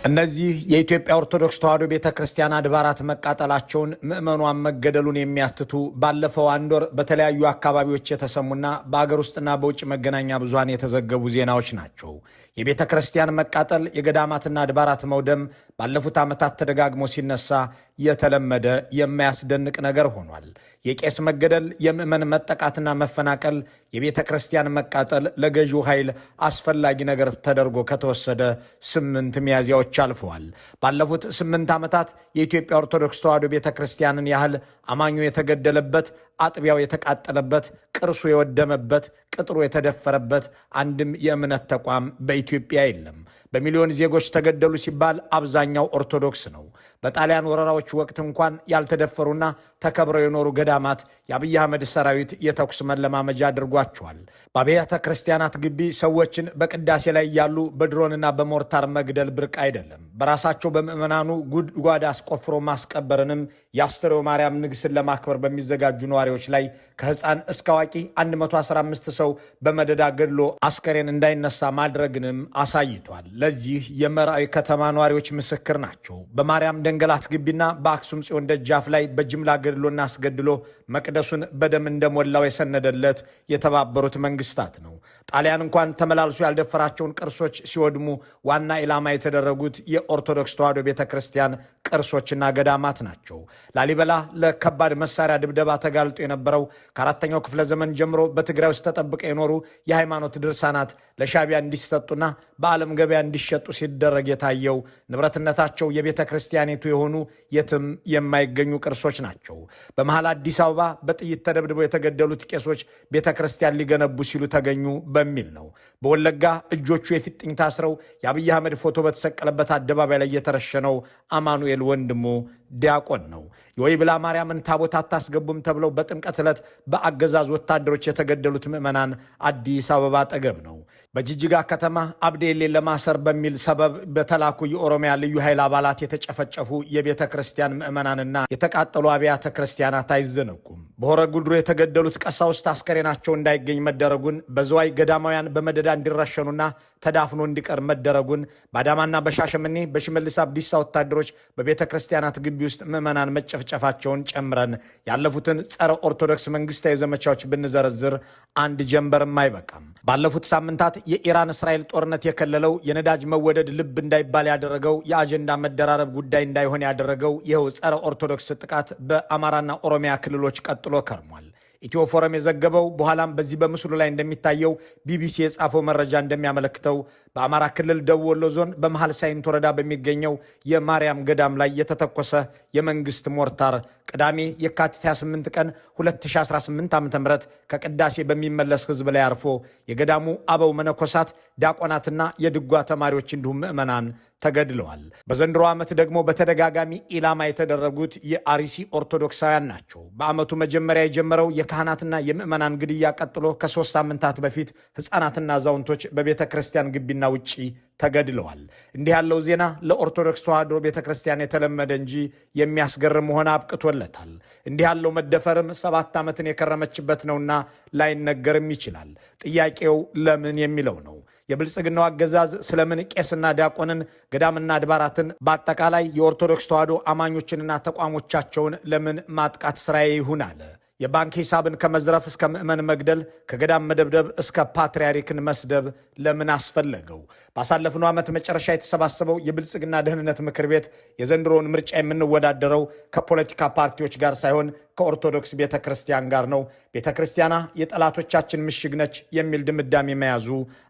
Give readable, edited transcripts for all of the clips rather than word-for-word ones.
እነዚህ የኢትዮጵያ ኦርቶዶክስ ተዋሕዶ ቤተክርስቲያን አድባራት መቃጠላቸውን ምዕመኗን መገደሉን የሚያትቱ ባለፈው አንድ ወር በተለያዩ አካባቢዎች የተሰሙና በአገር ውስጥና በውጭ መገናኛ ብዙሃን የተዘገቡ ዜናዎች ናቸው። የቤተክርስቲያን መቃጠል፣ የገዳማትና አድባራት መውደም ባለፉት ዓመታት ተደጋግሞ ሲነሳ የተለመደ የማያስደንቅ ነገር ሆኗል። የቄስ መገደል፣ የምዕመን መጠቃትና መፈናቀል፣ የቤተክርስቲያን መቃጠል ለገዢው ኃይል አስፈላጊ ነገር ተደርጎ ከተወሰደ 8 ሚያዝያዎች አልፈዋል። ባለፉት 8 ዓመታት የኢትዮጵያ ኦርቶዶክስ ተዋሕዶ ቤተክርስቲያንን ያህል አማኙ የተገደለበት፣ አጥቢያው የተቃጠለበት፣ ቅርሱ የወደመበት፣ ቅጥሩ የተደፈረበት አንድም የእምነት ተቋም በኢትዮጵያ የለም። በሚሊዮን ዜጎች ተገደሉ ሲባል አብዛኛው ኦርቶዶክስ ነው። በጣሊያን ወረራዎች ወቅት እንኳን ያልተደፈሩና ተከብረው የኖሩ ገዳማት የአብይ አህመድ ሰራዊት የተኩስ መለማመጃ አድርጓቸዋል። በአብያተ ክርስቲያናት ግቢ ሰዎችን በቅዳሴ ላይ ያሉ በድሮንና በሞርታር መግደል ብርቅ አይደለም። በራሳቸው በምዕመናኑ ጉድጓድ አስቆፍሮ ማስቀበርንም የአስተርእዮ ማርያም ንግስን ለማክበር በሚዘጋጁ ነዋሪዎች ላይ ከሕፃን እስከ አዋቂ 115 ሰው በመደዳ ገድሎ አስከሬን እንዳይነሳ ማድረግንም አሳይቷል። ለዚህ የመራዊ ከተማ ነዋሪዎች ምስክር ናቸው። በማርያም ደንገላት ግቢና በአክሱም ጽዮን ደጃፍ ላይ በጅምላ ገድሎና አስገድሎ መቅደሱን በደም እንደሞላው የሰነደለት የተባበሩት መንግስታት ነው። ጣሊያን እንኳን ተመላልሶ ያልደፈራቸውን ቅርሶች ሲወድሙ ዋና ኢላማ የተደረጉት የኦርቶዶክስ ተዋሕዶ ቤተክርስቲያን ቅርሶችና ገዳማት ናቸው። ላሊበላ ለከባድ መሳሪያ ድብደባ ተጋልጦ የነበረው ከአራተኛው ክፍለ ዘመን ጀምሮ በትግራይ ውስጥ ተጠብቀው የኖሩ የሃይማኖት ድርሳናት ለሻቢያ እንዲሰጡና በዓለም ገበያ እንዲሸጡ ሲደረግ የታየው ንብረትነታቸው የቤተ ክርስቲያኒቱ የሆኑ የትም የማይገኙ ቅርሶች ናቸው። በመሃል አዲስ አበባ በጥይት ተደብድበው የተገደሉት ቄሶች ቤተ ክርስቲያን ሊገነቡ ሲሉ ተገኙ በሚል ነው። በወለጋ እጆቹ የፊጥኝ ታስረው የአብይ አህመድ ፎቶ በተሰቀለበት አደባባይ ላይ የተረሸነው አማኑኤል ወንድሙ ዲያቆን ነው። የወይብላ ማርያምን ታቦት አታስገቡም ተብለው በጥምቀት ዕለት በአገዛዝ ወታደሮች የተገደሉት ምዕመናን አዲስ አበባ አጠገብ ነው። በጅጅጋ ከተማ አብዴሌን ለማሰር በሚል ሰበብ በተላኩ የኦሮሚያ ልዩ ኃይል አባላት የተጨፈጨፉ የቤተ ክርስቲያን ምዕመናንና የተቃጠሉ አብያተ ክርስቲያናት አይዘነጉም። በሆረ ጉድሩ የተገደሉት ቀሳውስት አስከሬናቸው እንዳይገኝ መደረጉን፣ በዝዋይ ገዳማውያን በመደዳ እንዲረሸኑና ተዳፍኖ እንዲቀር መደረጉን፣ በአዳማና በሻሸመኔ በሽመልስ አብዲሳ ወታደሮች በቤተ ክርስቲያናት ግቢ ውስጥ ምዕመናን መጨፍጨፋቸውን ጨምረን ያለፉትን ጸረ ኦርቶዶክስ መንግስታዊ ዘመቻዎች ብንዘረዝር አንድ ጀንበርም አይበቃም። ባለፉት ሳምንታት የኢራን እስራኤል ጦርነት የከለለው የነዳጅ መወደድ ልብ እንዳይባል ያደረገው የአጀንዳ መደራረብ ጉዳይ እንዳይሆን ያደረገው ይኸው ጸረ ኦርቶዶክስ ጥቃት በአማራና ኦሮሚያ ክልሎች ቀጥሎ ከርሟል። ኢትዮ ፎረም የዘገበው በኋላም በዚህ በምስሉ ላይ እንደሚታየው ቢቢሲ የጻፈው መረጃ እንደሚያመለክተው በአማራ ክልል ደቡብ ወሎ ዞን በመሃል ሳይንት ወረዳ በሚገኘው የማርያም ገዳም ላይ የተተኮሰ የመንግስት ሞርታር ቅዳሜ የካቲት 28 ቀን 2018 ዓ.ም ከቅዳሴ በሚመለስ ህዝብ ላይ አርፎ የገዳሙ አበው መነኮሳት፣ ዲያቆናትና የድጓ ተማሪዎች እንዲሁም ምዕመናን ተገድለዋል። በዘንድሮ ዓመት ደግሞ በተደጋጋሚ ኢላማ የተደረጉት የአርሲ ኦርቶዶክሳውያን ናቸው። በዓመቱ መጀመሪያ የጀመረው የካህናትና የምዕመናን ግድያ ቀጥሎ ከ3 ሳምንታት በፊት ሕፃናትና አዛውንቶች በቤተ ክርስቲያን ግቢና ውጪ ተገድለዋል። እንዲህ ያለው ዜና ለኦርቶዶክስ ተዋሕዶ ቤተ ክርስቲያን የተለመደ እንጂ የሚያስገርም መሆን አብቅቶለታል። እንዲህ ያለው መደፈርም 7 ዓመትን የከረመችበት ነውና ላይነገርም ይችላል። ጥያቄው ለምን የሚለው ነው። የብልጽግናው አገዛዝ ስለምን ቄስና ዲያቆንን፣ ገዳምና አድባራትን በአጠቃላይ የኦርቶዶክስ ተዋሕዶ አማኞችንና ተቋሞቻቸውን ለምን ማጥቃት ስራዬ ይሁን አለ? የባንክ ሂሳብን ከመዝረፍ እስከ ምዕመን መግደል፣ ከገዳም መደብደብ እስከ ፓትርያርክን መስደብ ለምን አስፈለገው? ባሳለፍነው ዓመት መጨረሻ የተሰባሰበው የብልጽግና ደህንነት ምክር ቤት የዘንድሮውን ምርጫ የምንወዳደረው ከፖለቲካ ፓርቲዎች ጋር ሳይሆን ከኦርቶዶክስ ቤተ ክርስቲያን ጋር ነው፣ ቤተ ክርስቲያኗ የጠላቶቻችን ምሽግ ነች የሚል ድምዳሜ መያዙ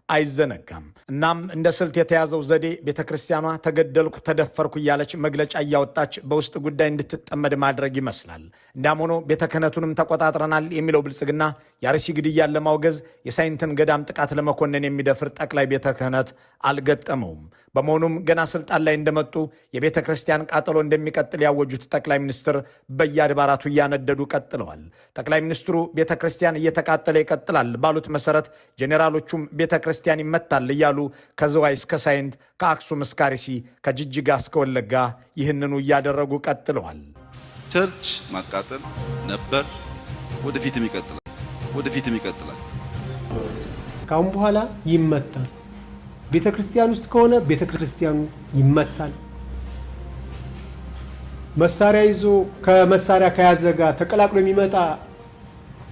አይዘነጋም። እናም እንደ ስልት የተያዘው ዘዴ ቤተ ክርስቲያኗ ተገደልኩ፣ ተደፈርኩ እያለች መግለጫ እያወጣች በውስጥ ጉዳይ እንድትጠመድ ማድረግ ይመስላል። እንዳም ሆኖ ቤተ ክህነቱንም ተቆጣጥረናል የሚለው ብልጽግና የአርሲ ግድያን ለማውገዝ የሳይንትን ገዳም ጥቃት ለመኮነን የሚደፍር ጠቅላይ ቤተ ክህነት አልገጠመውም። በመሆኑም ገና ስልጣን ላይ እንደመጡ የቤተ ክርስቲያን ቃጠሎ እንደሚቀጥል ያወጁት ጠቅላይ ሚኒስትር በየአድባራቱ እያነደዱ ቀጥለዋል። ጠቅላይ ሚኒስትሩ ቤተ ክርስቲያን እየተቃጠለ ይቀጥላል ባሉት መሰረት ጄኔራሎቹም ቤተ ክርስቲያን ይመታል እያሉ ከዝዋይ እስከ ሳይንት፣ ከአክሱም እስከ አርሲ፣ ከጅጅጋ እስከ ወለጋ ይህንኑ እያደረጉ ቀጥለዋል። ቸርች ማቃጠል ነበር፣ ወደፊትም ይቀጥላል። ካሁን በኋላ ይመታል። ቤተክርስቲያን ውስጥ ከሆነ ቤተክርስቲያኑ ይመታል። መሳሪያ ይዞ ከመሳሪያ ከያዘ ጋር ተቀላቅሎ የሚመጣ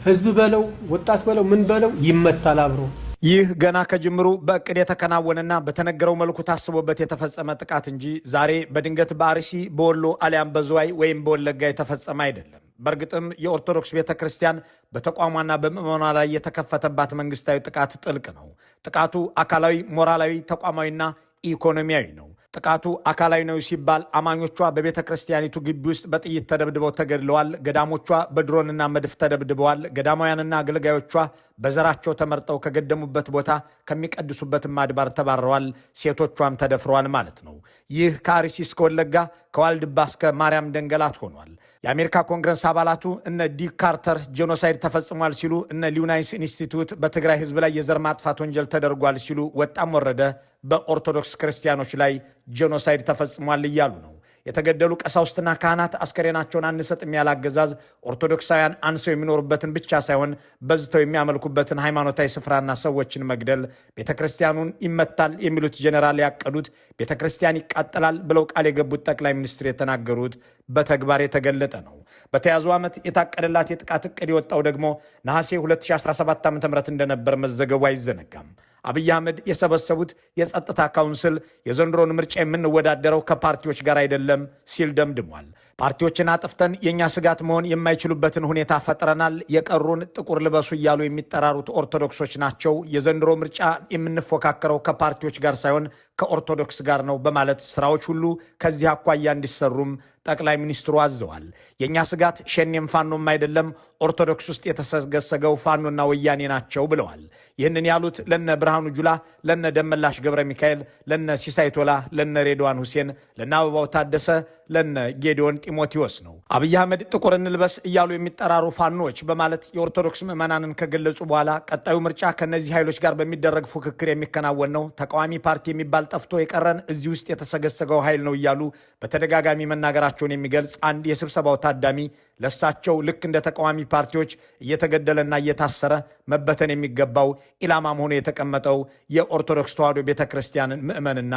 ህዝብ በለው ወጣት በለው ምን በለው ይመታል አብሮ። ይህ ገና ከጅምሩ በእቅድ የተከናወነና በተነገረው መልኩ ታስቦበት የተፈጸመ ጥቃት እንጂ ዛሬ በድንገት በአርሲ በወሎ አሊያም በዝዋይ ወይም በወለጋ የተፈጸመ አይደለም። በእርግጥም የኦርቶዶክስ ቤተክርስቲያን በተቋሟና በምዕመኗ ላይ የተከፈተባት መንግስታዊ ጥቃት ጥልቅ ነው። ጥቃቱ አካላዊ፣ ሞራላዊ፣ ተቋማዊና ኢኮኖሚያዊ ነው። ጥቃቱ አካላዊ ነው ሲባል አማኞቿ በቤተ ክርስቲያኒቱ ግቢ ውስጥ በጥይት ተደብድበው ተገድለዋል። ገዳሞቿ በድሮንና መድፍ ተደብድበዋል። ገዳማውያንና አገልጋዮቿ በዘራቸው ተመርጠው ከገደሙበት ቦታ ከሚቀድሱበትም አድባር ተባረዋል። ሴቶቿም ተደፍረዋል ማለት ነው። ይህ ከአርሲ እስከ ወለጋ ከዋልድባ እስከ ማርያም ደንገላት ሆኗል። የአሜሪካ ኮንግረስ አባላቱ እነ ዲክ ካርተር ጄኖሳይድ ተፈጽሟል ሲሉ፣ እነ ሊዩናይስ ኢንስቲትዩት በትግራይ ህዝብ ላይ የዘር ማጥፋት ወንጀል ተደርጓል ሲሉ፣ ወጣም ወረደ በኦርቶዶክስ ክርስቲያኖች ላይ ጄኖሳይድ ተፈጽሟል እያሉ ነው። የተገደሉ ቀሳውስትና ካህናት አስከሬናቸውን አንሰጥም ያለ አገዛዝ ኦርቶዶክሳውያን አንሰው የሚኖሩበትን ብቻ ሳይሆን በዝተው የሚያመልኩበትን ሃይማኖታዊ ስፍራና ሰዎችን መግደል፣ ቤተክርስቲያኑን ይመታል የሚሉት ጄኔራል ያቀዱት፣ ቤተክርስቲያን ይቃጠላል ብለው ቃል የገቡት ጠቅላይ ሚኒስትር የተናገሩት በተግባር የተገለጠ ነው። በተያዙ ዓመት የታቀደላት የጥቃት እቅድ የወጣው ደግሞ ነሐሴ 2017 ዓ.ም እንደነበር መዘገቡ አይዘነጋም። አብይ አህመድ የሰበሰቡት የጸጥታ ካውንስል የዘንድሮን ምርጫ የምንወዳደረው ከፓርቲዎች ጋር አይደለም ሲል ደምድሟል። ፓርቲዎችን አጥፍተን የእኛ ስጋት መሆን የማይችሉበትን ሁኔታ ፈጥረናል። የቀሩን ጥቁር ልበሱ እያሉ የሚጠራሩት ኦርቶዶክሶች ናቸው። የዘንድሮ ምርጫ የምንፎካከረው ከፓርቲዎች ጋር ሳይሆን ከኦርቶዶክስ ጋር ነው በማለት ስራዎች ሁሉ ከዚህ አኳያ እንዲሰሩም ጠቅላይ ሚኒስትሩ አዘዋል። የእኛ ስጋት ሸኔም ፋኖም አይደለም፣ ኦርቶዶክስ ውስጥ የተሰገሰገው ፋኖና ወያኔ ናቸው ብለዋል። ይህንን ያሉት ለነ ብርሃኑ ጁላ፣ ለነ ደመላሽ ገብረ ሚካኤል፣ ለነ ሲሳይ ቶላ፣ ለነ ሬድዋን ሁሴን፣ ለነ አበባው ታደሰ፣ ለነ ጌዲዮን ጢሞቴዎስ ነው። አብይ አህመድ ጥቁር እንልበስ እያሉ የሚጠራሩ ፋኖች በማለት የኦርቶዶክስ ምዕመናንን ከገለጹ በኋላ ቀጣዩ ምርጫ ከነዚህ ኃይሎች ጋር በሚደረግ ፉክክር የሚከናወን ነው፣ ተቃዋሚ ፓርቲ የሚባል ጠፍቶ የቀረን እዚህ ውስጥ የተሰገሰገው ኃይል ነው እያሉ በተደጋጋሚ መናገራቸውን የሚገልጽ አንድ የስብሰባው ታዳሚ ለሳቸው ልክ እንደ ተቃዋሚ ፓርቲዎች እየተገደለና እየታሰረ መበተን የሚገባው ኢላማ መሆኑ የተቀመጠው የኦርቶዶክስ ተዋሕዶ ቤተክርስቲያንን ምዕመንና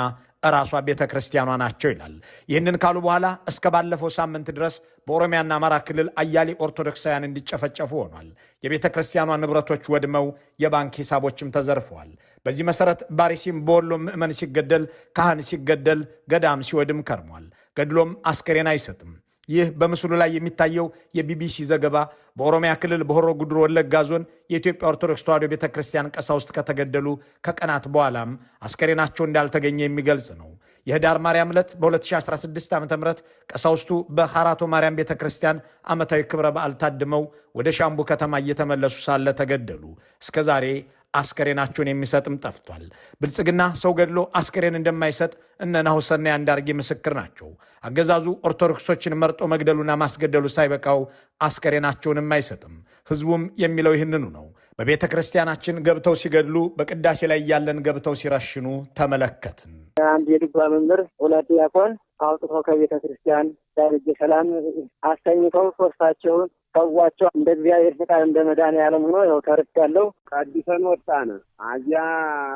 ራሷ ቤተክርስቲያኗ ናቸው ይላል። ይህንን ካሉ በኋላ እስከ ባለፈው ሳምንት ድረስ በኦሮሚያና አማራ ክልል አያሌ ኦርቶዶክሳውያን እንዲጨፈጨፉ ሆኗል። የቤተክርስቲያኗ ንብረቶች ወድመው የባንክ ሂሳቦችም ተዘርፈዋል። በዚህ መሰረት ባሪሲም በወሎ ምዕመን ሲገደል፣ ካህን ሲገደል፣ ገዳም ሲወድም ከርሟል። ገድሎም አስከሬን አይሰጥም። ይህ በምስሉ ላይ የሚታየው የቢቢሲ ዘገባ በኦሮሚያ ክልል በሆሮ ጉድሩ ወለጋ ዞን የኢትዮጵያ ኦርቶዶክስ ተዋሕዶ ቤተክርስቲያን ቀሳውስት ከተገደሉ ከቀናት በኋላም አስከሬናቸው እንዳልተገኘ የሚገልጽ ነው። የህዳር ማርያም ዕለት በ2016 ዓ.ም ቀሳውስቱ በሐራቶ ማርያም ቤተክርስቲያን ዓመታዊ ክብረ በዓል ታድመው ወደ ሻምቡ ከተማ እየተመለሱ ሳለ ተገደሉ። እስከዛሬ አስከሬናቸውን የሚሰጥም ጠፍቷል። ብልጽግና ሰው ገድሎ አስከሬን እንደማይሰጥ እነ ናሁሰናይ አንዳርጌ ምስክር ናቸው። አገዛዙ ኦርቶዶክሶችን መርጦ መግደሉና ማስገደሉ ሳይበቃው አስከሬናቸውንም አይሰጥም። ህዝቡም የሚለው ይህንኑ ነው። በቤተ ክርስቲያናችን ገብተው ሲገድሉ፣ በቅዳሴ ላይ እያለን ገብተው ሲረሽኑ ተመለከትን። አንድ የድጓ መምህር፣ ሁለት ዲያቆን አውጥቶ ከቤተ ክርስቲያን ዳርጀ ሰላም አስተኝተው ሶስታቸውን ሰዋቸው። እንደ እግዚአብሔር ፍቃድ እንደ መድኃኔዓለም ሆኖ ያው ተርፌያለሁ። ቀድሰን ወጣን። አዚያ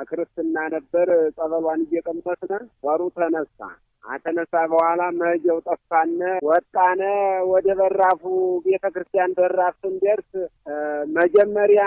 ክርስትና ነበር። ጸበሏን እየቀመስን ወሩ ተነሳ። አተነሳ በኋላ መሄጃው ጠፋነ። ወጣነ ወደ በራፉ ቤተ ክርስቲያን በራፍ ስንደርስ መጀመሪያ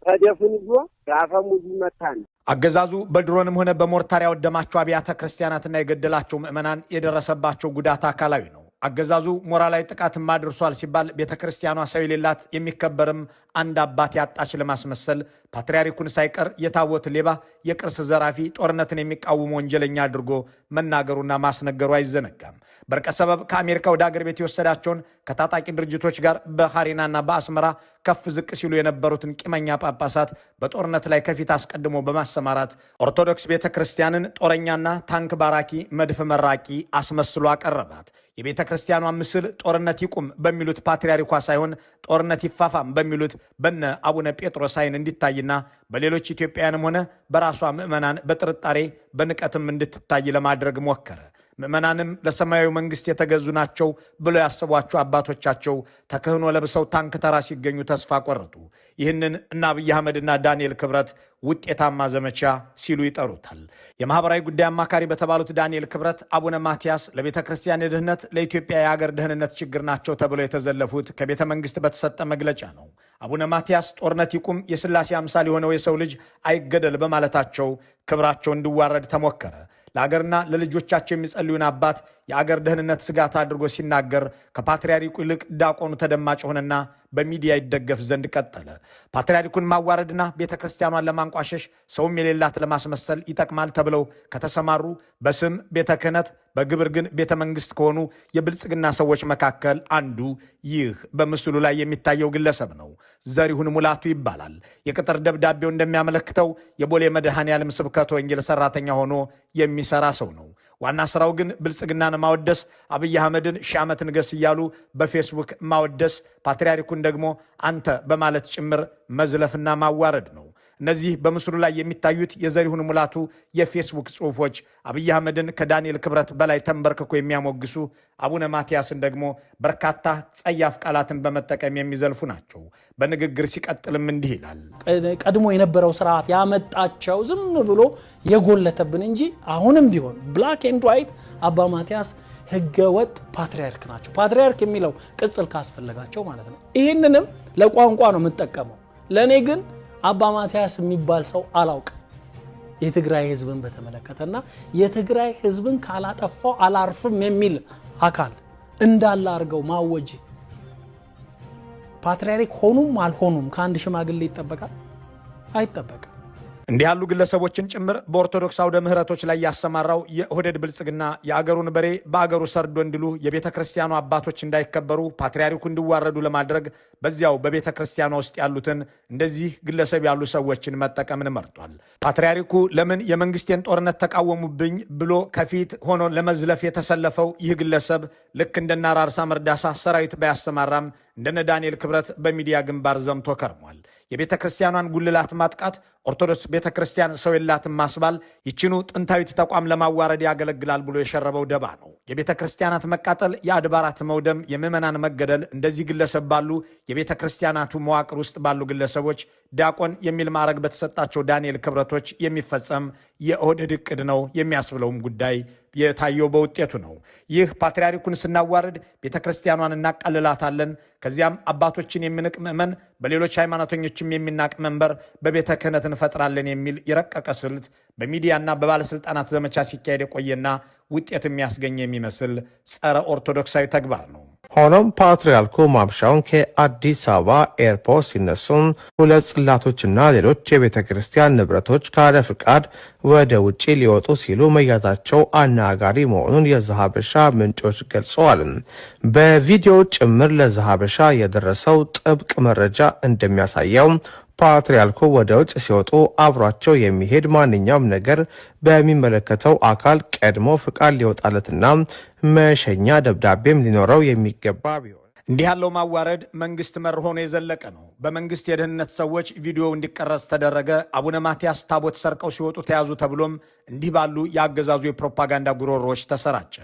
ተደፉን ይዞ አፈሙዝ መታን። አገዛዙ በድሮንም ሆነ በሞርታር ያወደማቸው አብያተ ክርስቲያናትና የገደላቸው ምዕመናን የደረሰባቸው ጉዳት አካላዊ ነው። አገዛዙ ሞራላዊ ጥቃትም አድርሷል ሲባል ቤተ ክርስቲያኗ ሰው የሌላት የሚከበርም አንድ አባት ያጣች ለማስመሰል ፓትርያርኩን ሳይቀር የታቦት ሌባ፣ የቅርስ ዘራፊ፣ ጦርነትን የሚቃወም ወንጀለኛ አድርጎ መናገሩና ማስነገሩ አይዘነጋም። በርቀ ሰበብ ከአሜሪካ ወደ አገር ቤት የወሰዳቸውን ከታጣቂ ድርጅቶች ጋር በሐሪናና በአስመራ ከፍ ዝቅ ሲሉ የነበሩትን ቂመኛ ጳጳሳት በጦርነት ላይ ከፊት አስቀድሞ በማሰማራት ኦርቶዶክስ ቤተ ክርስቲያንን ጦረኛና ታንክ ባራኪ፣ መድፍ መራቂ አስመስሎ አቀረባት። የቤተ ክርስቲያኗ ምስል ጦርነት ይቁም በሚሉት ፓትርያርኳ ሳይሆን ጦርነት ይፋፋም በሚሉት በነ አቡነ ጴጥሮስ ዓይን እንዲታይና በሌሎች ኢትዮጵያውያንም ሆነ በራሷ ምዕመናን በጥርጣሬ በንቀትም እንድትታይ ለማድረግ ሞከረ። ምዕመናንም ለሰማያዊ መንግስት የተገዙ ናቸው ብለው ያሰቧቸው አባቶቻቸው ተክህኖ ለብሰው ታንክ ተራ ሲገኙ ተስፋ ቆረጡ። ይህንን እነ አብይ አህመድና ዳንኤል ክብረት ውጤታማ ዘመቻ ሲሉ ይጠሩታል። የማህበራዊ ጉዳይ አማካሪ በተባሉት ዳንኤል ክብረት አቡነ ማትያስ ለቤተ ክርስቲያን የድህነት፣ ለኢትዮጵያ የሀገር ደህንነት ችግር ናቸው ተብለው የተዘለፉት ከቤተ መንግስት በተሰጠ መግለጫ ነው። አቡነ ማትያስ ጦርነት ይቁም፣ የሥላሴ አምሳል የሆነው የሰው ልጅ አይገደል በማለታቸው ክብራቸው እንዲዋረድ ተሞከረ። ለአገርና ለልጆቻቸው የሚጸልዩን አባት የአገር ደህንነት ስጋት አድርጎ ሲናገር ከፓትርያርኩ ይልቅ ዲያቆኑ ተደማጭ ሆነና በሚዲያ ይደገፍ ዘንድ ቀጠለ። ፓትርያርኩን ማዋረድና ቤተ ክርስቲያኗን ለማንቋሸሽ ሰውም የሌላት ለማስመሰል ይጠቅማል ተብለው ከተሰማሩ በስም ቤተ ክህነት በግብር ግን ቤተ መንግስት ከሆኑ የብልጽግና ሰዎች መካከል አንዱ ይህ በምስሉ ላይ የሚታየው ግለሰብ ነው። ዘሪሁን ሙላቱ ይባላል። የቅጥር ደብዳቤው እንደሚያመለክተው የቦሌ መድኃኔዓለም ስብከተ ወንጌል ሰራተኛ ሆኖ የሚሰራ ሰው ነው። ዋና ስራው ግን ብልጽግናን ማወደስ፣ አብይ አህመድን ሺህ ዓመት ንገስ እያሉ በፌስቡክ ማወደስ፣ ፓትርያርኩን ደግሞ አንተ በማለት ጭምር መዝለፍና ማዋረድ ነው። እነዚህ በምስሉ ላይ የሚታዩት የዘሪሁን ሙላቱ የፌስቡክ ጽሑፎች አብይ አህመድን ከዳንኤል ክብረት በላይ ተንበርክኮ የሚያሞግሱ፣ አቡነ ማትያስን ደግሞ በርካታ ጸያፍ ቃላትን በመጠቀም የሚዘልፉ ናቸው። በንግግር ሲቀጥልም እንዲህ ይላል። ቀድሞ የነበረው ስርዓት ያመጣቸው ዝም ብሎ የጎለተብን እንጂ አሁንም ቢሆን ብላክ ኤንድ ዋይት አባ ማትያስ ህገወጥ ፓትርያርክ ናቸው። ፓትርያርክ የሚለው ቅጽል ካስፈለጋቸው ማለት ነው። ይህንንም ለቋንቋ ነው የምጠቀመው። ለእኔ ግን አባ ማትያስ የሚባል ሰው አላውቅ። የትግራይ ህዝብን በተመለከተና የትግራይ ህዝብን ካላጠፋው አላርፍም የሚል አካል እንዳለ አድርገው ማወጅ ፓትርያርክ ሆኑም አልሆኑም ከአንድ ሽማግሌ ይጠበቃል? አይጠበቅም። እንዲህ ያሉ ግለሰቦችን ጭምር በኦርቶዶክስ አውደ ምህረቶች ላይ ያሰማራው የኦህዴድ ብልጽግና የአገሩን በሬ በአገሩ ሰርዶ እንዲሉ የቤተ ክርስቲያኑ አባቶች እንዳይከበሩ ፓትርያርኩ እንዲዋረዱ ለማድረግ በዚያው በቤተ ክርስቲያኗ ውስጥ ያሉትን እንደዚህ ግለሰብ ያሉ ሰዎችን መጠቀምን መርጧል። ፓትርያርኩ ለምን የመንግስቴን ጦርነት ተቃወሙብኝ ብሎ ከፊት ሆኖ ለመዝለፍ የተሰለፈው ይህ ግለሰብ ልክ እንደነ አራርሳ መርዳሳ ሰራዊት ባያሰማራም እንደነ ዳንኤል ክብረት በሚዲያ ግንባር ዘምቶ ከርሟል። የቤተ ክርስቲያኗን ጉልላት ማጥቃት፣ ኦርቶዶክስ ቤተ ክርስቲያን ሰው የላትም ማስባል ይችኑ ጥንታዊት ተቋም ለማዋረድ ያገለግላል ብሎ የሸረበው ደባ ነው። የቤተ ክርስቲያናት መቃጠል፣ የአድባራት መውደም፣ የምዕመናን መገደል እንደዚህ ግለሰብ ባሉ የቤተ ክርስቲያናቱ መዋቅር ውስጥ ባሉ ግለሰቦች ዲያቆን የሚል ማዕረግ በተሰጣቸው ዳንኤል ክብረቶች የሚፈጸም የኦህዴድ ዕቅድ ነው የሚያስብለውም ጉዳይ የታየው በውጤቱ ነው። ይህ ፓትርያርኩን ስናዋርድ ቤተ ክርስቲያኗን እናቃልላታለን፣ ከዚያም አባቶችን የሚንቅ ምዕመን በሌሎች ሃይማኖተኞችም የሚናቅ መንበር በቤተ ክህነት እንፈጥራለን የሚል የረቀቀ ስልት በሚዲያና በባለስልጣናት ዘመቻ ሲካሄድ የቆየና ውጤት የሚያስገኝ የሚመስል ጸረ ኦርቶዶክሳዊ ተግባር ነው። ሆኖም ፓትርያርኩ ማምሻውን ከአዲስ አበባ ኤርፖርት ሲነሱም ሁለት ጽላቶችና ሌሎች የቤተ ክርስቲያን ንብረቶች ካለ ፍቃድ ወደ ውጪ ሊወጡ ሲሉ መያዛቸው አነጋጋሪ መሆኑን የዘሐበሻ ምንጮች ገልጸዋል። በቪዲዮ ጭምር ለዘሐበሻ የደረሰው ጥብቅ መረጃ እንደሚያሳየው ፓትርያርኩ ወደ ውጭ ሲወጡ አብሯቸው የሚሄድ ማንኛውም ነገር በሚመለከተው አካል ቀድሞ ፍቃድ ሊወጣለትና መሸኛ ደብዳቤም ሊኖረው የሚገባ ቢሆን እንዲህ ያለው ማዋረድ መንግስት መር ሆኖ የዘለቀ ነው። በመንግስት የደህንነት ሰዎች ቪዲዮ እንዲቀረጽ ተደረገ። አቡነ ማትያስ ታቦት ሰርቀው ሲወጡ ተያዙ ተብሎም እንዲህ ባሉ የአገዛዙ የፕሮፓጋንዳ ጉሮሮዎች ተሰራጨ።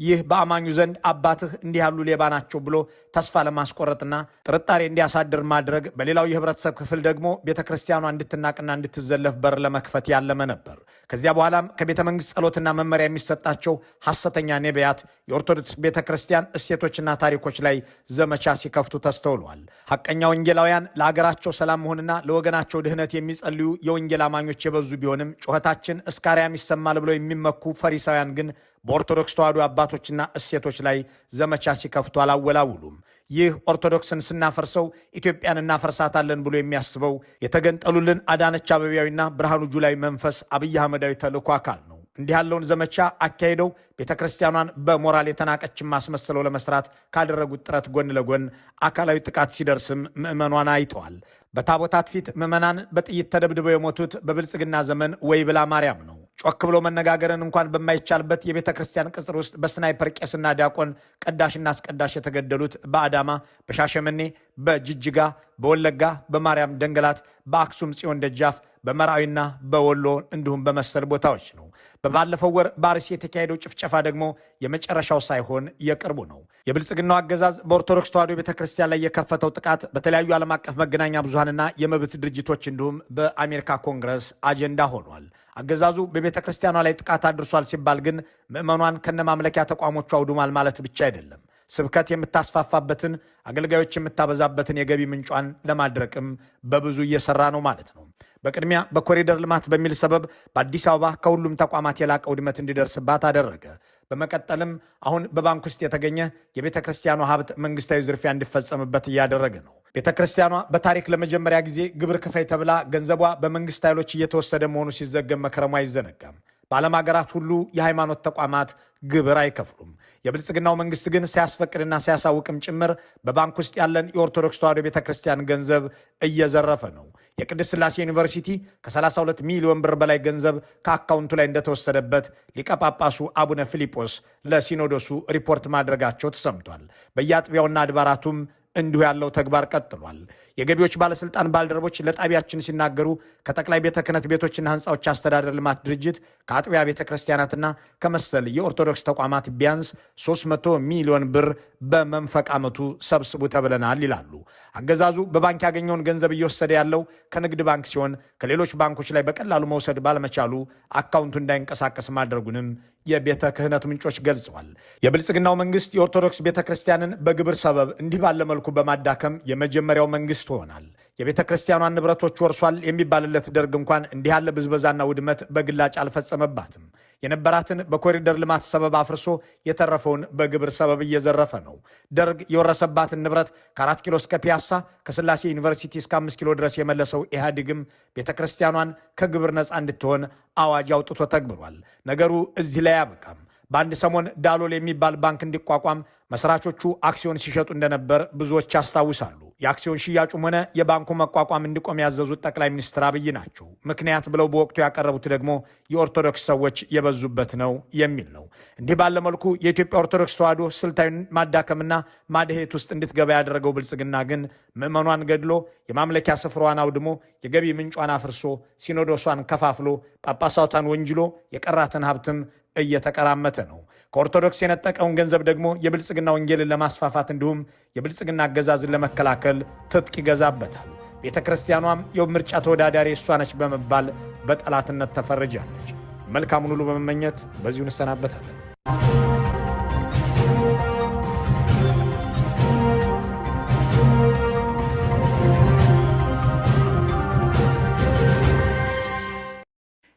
ይህ በአማኙ ዘንድ አባትህ እንዲህ ያሉ ሌባ ናቸው ብሎ ተስፋ ለማስቆረጥና ጥርጣሬ እንዲያሳድር ማድረግ፣ በሌላው የህብረተሰብ ክፍል ደግሞ ቤተ ክርስቲያኗ እንድትናቅና እንድትዘለፍ በር ለመክፈት ያለመ ነበር። ከዚያ በኋላም ከቤተ መንግስት ጸሎትና መመሪያ የሚሰጣቸው ሐሰተኛ ነቢያት የኦርቶዶክስ ቤተ ክርስቲያን እሴቶችና ታሪኮች ላይ ዘመቻ ሲከፍቱ ተስተውሏል። ሐቀኛ ወንጌላውያን ለሀገራቸው ሰላም መሆንና ለወገናቸው ድህነት የሚጸልዩ የወንጌል አማኞች የበዙ ቢሆንም ጩኸታችን እስከ አርያም ይሰማል ብለው የሚመኩ ፈሪሳውያን ግን በኦርቶዶክስ ተዋሕዶ አባቶችና እሴቶች ላይ ዘመቻ ሲከፍቱ አላወላውሉም። ይህ ኦርቶዶክስን ስናፈርሰው ኢትዮጵያን እናፈርሳታለን ብሎ የሚያስበው የተገንጠሉልን አዳነች አበቢያዊና ብርሃኑ ጁላይ መንፈስ አብይ አህመዳዊ ተልእኮ አካል ነው። እንዲህ ያለውን ዘመቻ አካሄደው ቤተ ክርስቲያኗን በሞራል የተናቀችን ማስመሰለው ለመስራት ካደረጉት ጥረት ጎን ለጎን አካላዊ ጥቃት ሲደርስም ምዕመኗን አይተዋል። በታቦታት ፊት ምዕመናን በጥይት ተደብድበው የሞቱት በብልጽግና ዘመን ወይ ብላ ማርያም ነው። ጮክ ብሎ መነጋገርን እንኳን በማይቻልበት የቤተ ክርስቲያን ቅጽር ውስጥ በስናይፐር ቄስና ዲያቆን ቀዳሽና አስቀዳሽ የተገደሉት በአዳማ፣ በሻሸመኔ፣ በጅጅጋ፣ በወለጋ፣ በማርያም ደንገላት፣ በአክሱም ጽዮን ደጃፍ፣ በመራዊና በወሎ እንዲሁም በመሰል ቦታዎች ነው። በባለፈው ወር በአርሲ የተካሄደው ጭፍጨፋ ደግሞ የመጨረሻው ሳይሆን የቅርቡ ነው። የብልጽግናው አገዛዝ በኦርቶዶክስ ተዋሕዶ ቤተክርስቲያን ላይ የከፈተው ጥቃት በተለያዩ ዓለም አቀፍ መገናኛ ብዙሃንና የመብት ድርጅቶች እንዲሁም በአሜሪካ ኮንግረስ አጀንዳ ሆኗል። አገዛዙ በቤተ ክርስቲያኗ ላይ ጥቃት አድርሷል ሲባል ግን ምዕመኗን ከነማምለኪያ ተቋሞቿ አውድሟል ማለት ብቻ አይደለም። ስብከት የምታስፋፋበትን፣ አገልጋዮች የምታበዛበትን የገቢ ምንጯን ለማድረቅም በብዙ እየሰራ ነው ማለት ነው። በቅድሚያ በኮሪደር ልማት በሚል ሰበብ በአዲስ አበባ ከሁሉም ተቋማት የላቀ ውድመት እንዲደርስባት አደረገ። በመቀጠልም አሁን በባንክ ውስጥ የተገኘ የቤተ ክርስቲያኗ ሀብት መንግስታዊ ዝርፊያ እንዲፈጸምበት እያደረገ ነው። ቤተ ክርስቲያኗ በታሪክ ለመጀመሪያ ጊዜ ግብር ክፈይ ተብላ ገንዘቧ በመንግስት ኃይሎች እየተወሰደ መሆኑ ሲዘገብ መከረሙ አይዘነጋም። በዓለም ሀገራት ሁሉ የሃይማኖት ተቋማት ግብር አይከፍሉም። የብልጽግናው መንግስት ግን ሳያስፈቅድና ሳያሳውቅም ጭምር በባንክ ውስጥ ያለን የኦርቶዶክስ ተዋሕዶ ቤተ ክርስቲያን ገንዘብ እየዘረፈ ነው። የቅድስት ሥላሴ ዩኒቨርሲቲ ከ32 ሚሊዮን ብር በላይ ገንዘብ ከአካውንቱ ላይ እንደተወሰደበት ሊቀ ጳጳሱ አቡነ ፊልጶስ ለሲኖዶሱ ሪፖርት ማድረጋቸው ተሰምቷል። በየአጥቢያውና አድባራቱም እንዲሁ ያለው ተግባር ቀጥሏል። የገቢዎች ባለስልጣን ባልደረቦች ለጣቢያችን ሲናገሩ ከጠቅላይ ቤተ ክህነት ቤቶችና ህንፃዎች አስተዳደር ልማት ድርጅት ከአጥቢያ ቤተ ክርስቲያናትና ከመሰል የኦርቶዶክስ ተቋማት ቢያንስ 300 ሚሊዮን ብር በመንፈቅ ዓመቱ ሰብስቡ ተብለናል ይላሉ። አገዛዙ በባንክ ያገኘውን ገንዘብ እየወሰደ ያለው ከንግድ ባንክ ሲሆን ከሌሎች ባንኮች ላይ በቀላሉ መውሰድ ባለመቻሉ አካውንቱ እንዳይንቀሳቀስ ማድረጉንም የቤተ ክህነት ምንጮች ገልጸዋል። የብልጽግናው መንግስት የኦርቶዶክስ ቤተ ክርስቲያንን በግብር ሰበብ እንዲህ ባለ መልኩ በማዳከም የመጀመሪያው መንግስት ሆናል። የቤተ ክርስቲያኗን ንብረቶች ወርሷል የሚባልለት ደርግ እንኳን እንዲህ ያለ ብዝበዛና ውድመት በግላጭ አልፈጸመባትም። የነበራትን በኮሪደር ልማት ሰበብ አፍርሶ የተረፈውን በግብር ሰበብ እየዘረፈ ነው። ደርግ የወረሰባትን ንብረት ከ4 ኪሎ እስከ ፒያሳ፣ ከስላሴ ዩኒቨርሲቲ እስከ 5 ኪሎ ድረስ የመለሰው ኢህአዴግም ቤተ ክርስቲያኗን ከግብር ነፃ እንድትሆን አዋጅ አውጥቶ ተግብሯል። ነገሩ እዚህ ላይ አያበቃም። በአንድ ሰሞን ዳሎል የሚባል ባንክ እንዲቋቋም መስራቾቹ አክሲዮን ሲሸጡ እንደነበር ብዙዎች ያስታውሳሉ። የአክሲዮን ሽያጩም ሆነ የባንኩ መቋቋም እንዲቆም ያዘዙት ጠቅላይ ሚኒስትር አብይ ናቸው። ምክንያት ብለው በወቅቱ ያቀረቡት ደግሞ የኦርቶዶክስ ሰዎች የበዙበት ነው የሚል ነው። እንዲህ ባለ መልኩ የኢትዮጵያ ኦርቶዶክስ ተዋሕዶ ስልታዊን ማዳከምና ማደሄት ውስጥ እንድትገባ ያደረገው ብልጽግና ግን ምዕመኗን ገድሎ የማምለኪያ ስፍራዋን አውድሞ የገቢ ምንጯን አፍርሶ ሲኖዶሷን ከፋፍሎ ጳጳሳቷን ወንጅሎ የቀራትን ሀብትም እየተቀራመተ ነው። ከኦርቶዶክስ የነጠቀውን ገንዘብ ደግሞ የብልጽግና ወንጌልን ለማስፋፋት እንዲሁም የብልጽግና አገዛዝን ለመከላከል ትጥቅ ይገዛበታል። ቤተ ክርስቲያኗም የምርጫ ተወዳዳሪ እሷ ነች በመባል በጠላትነት ተፈርጃለች። መልካሙን ሁሉ በመመኘት በዚሁ እንሰናበታለን።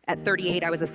At 38, I was a